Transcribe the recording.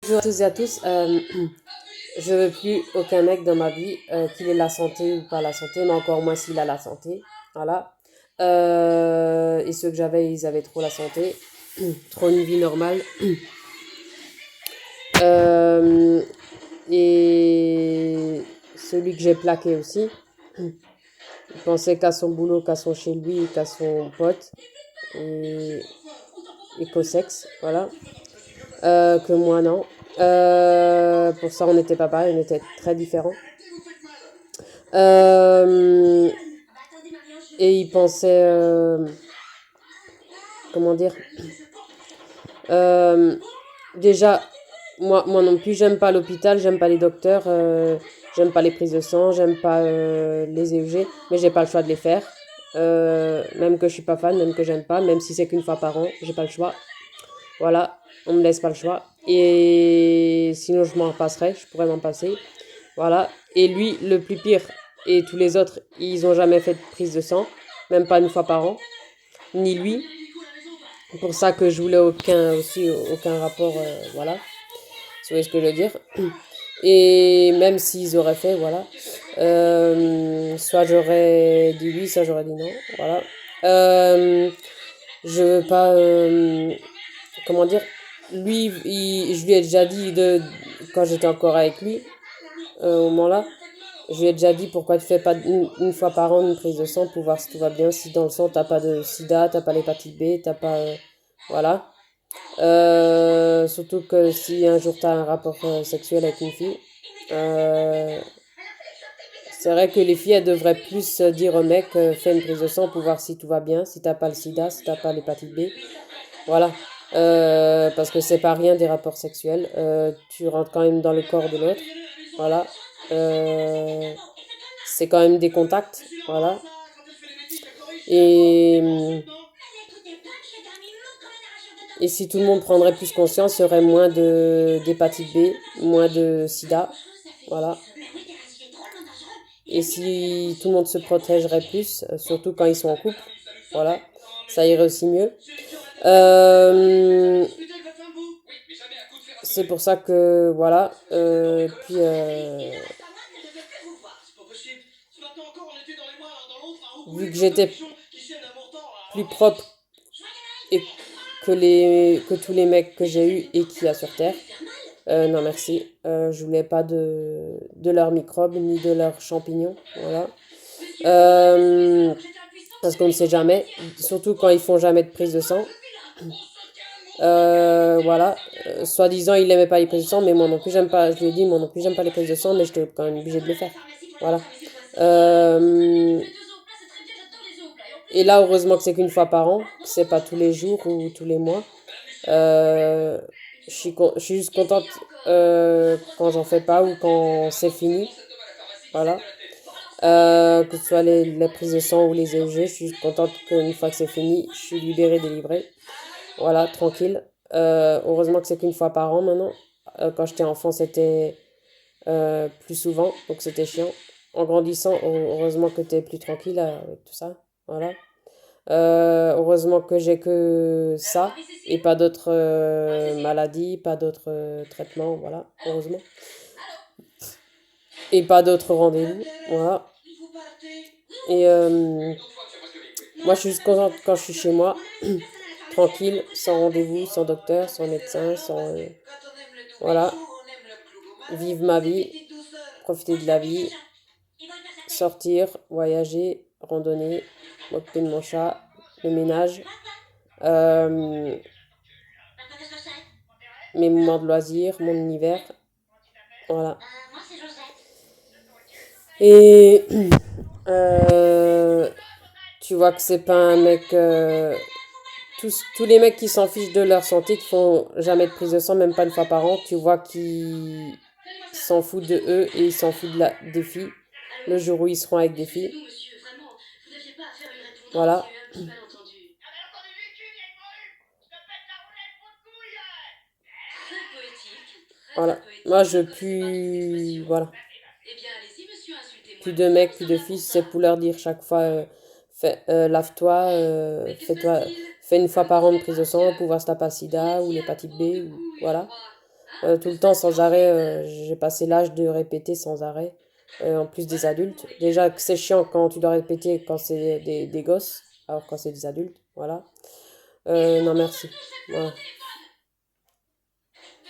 Bonjour à tous et à tous. Je veux plus aucun mec dans ma vie, qu'il ait la santé ou pas la santé, mais encore moins s'il a la santé. Voilà. Et ceux que j'avais, ils avaient trop la santé, trop une vie normale. Euh, et celui que j'ai plaqué aussi, il pensait qu'à son boulot, qu'à son chez lui, qu'à son pote et, et qu'au sexe. Voilà. Que moi, non. Pour ça, on n'était pas pareil, on était très différents. Euh, et il pensait, comment dire, euh, déjà, moi non plus, j'aime pas l'hôpital, j'aime pas les docteurs, j'aime pas les prises de sang, j'aime pas les EEG, mais j'ai pas le choix de les faire. Même que je suis pas fan, même que j'aime pas, même si c'est qu'une fois par an, j'ai pas le choix. Voilà, on me laisse pas le choix. Et sinon, je m'en passerais, je pourrais m'en passer. Voilà. Et lui, le plus pire, et tous les autres, ils ont jamais fait de prise de sang, même pas une fois par an, ni lui. C'est pour ça que je voulais aucun rapport, voilà. Vous voyez ce que je veux dire. Et même s'ils auraient fait, voilà. Soit j'aurais dit oui, soit j'aurais dit non, voilà. Je veux pas, comment dire, lui, je lui ai déjà dit quand j'étais encore avec lui, au moment-là, je lui ai déjà dit pourquoi tu fais pas une fois par an une prise de sang pour voir si tout va bien, si dans le sang t'as pas de sida, t'as pas l'hépatite B, t'as pas, voilà. Surtout que si un jour t'as un rapport sexuel avec une fille, euh, c'est vrai que les filles elles devraient plus dire au mec fais une prise de sang pour voir si tout va bien, si t'as pas le sida, si t'as pas l'hépatite B, voilà. Parce que c'est pas rien des rapports sexuels, tu rentres quand même dans le corps de l'autre, voilà. Euh, c'est quand même des contacts, voilà. Et, et si tout le monde prendrait plus conscience, il y aurait moins d'hépatite B, moins de sida, voilà. Et si tout le monde se protégerait plus, surtout quand ils sont en couple, voilà, ça irait aussi mieux. Euh, c'est pour ça que, voilà, vu que j'étais plus propre et que tous les mecs que j'ai eus et qu'il y a sur Terre, non merci, je voulais pas de leurs microbes ni de leurs champignons, voilà. Euh, parce qu'on ne sait jamais, surtout quand ils font jamais de prise de sang. Voilà. Soi-disant, il n'aimait pas les prises de sang, mais moi non plus, j'aime pas. Je lui ai dit, moi non plus, j'aime pas les prises de sang, mais j'étais quand même obligée de le faire. Voilà. Euh, et là, heureusement que c'est qu'une fois par an, que c'est pas tous les jours ou tous les mois. Euh, je suis juste contente quand j'en fais pas ou quand c'est fini. Voilà. Que ce soit les prises de sang ou les EEG, je suis juste contente qu'une fois que c'est fini, je suis libérée, délivrée. Voilà, tranquille. Heureusement que c'est qu'une fois par an maintenant. Quand j'étais enfant, c'était plus souvent, donc c'était chiant. En grandissant, heureusement que t'es plus tranquille avec tout ça. Voilà. Heureusement que j'ai que ça et pas d'autres maladies, pas d'autres traitements, voilà, heureusement. Et pas d'autres rendez-vous, voilà. Et moi, je suis juste contente quand je suis chez moi, tranquille, sans rendez-vous, sans docteur, sans médecin, sans... voilà, vivre ma vie, profiter de la vie, sortir, voyager, randonner, m'occuper de mon chat, le ménage, euh, mes moments de loisirs, mon univers, voilà. Et euh, tu vois que c'est pas un mec... tous les mecs qui s'en fichent de leur santé, qui font jamais de prise de sang, même pas une fois par an, tu vois qu'ils s'en foutent de eux et ils s'en foutent des filles. Le jour où ils seront avec des filles. Voilà. Voilà. Moi, je plus... Voilà. Plus de mecs, plus de filles, c'est pour leur dire chaque fois, lave-toi, fais une fois par an de prise de sang pour voir si t'as pas sida ou l'hépatite B, ou, voilà. tout le temps sans arrêt. J'ai passé l'âge de répéter sans arrêt, en plus des adultes. Déjà que c'est chiant quand tu dois répéter quand c'est des gosses, alors quand c'est des adultes, voilà. Non, merci. Voilà.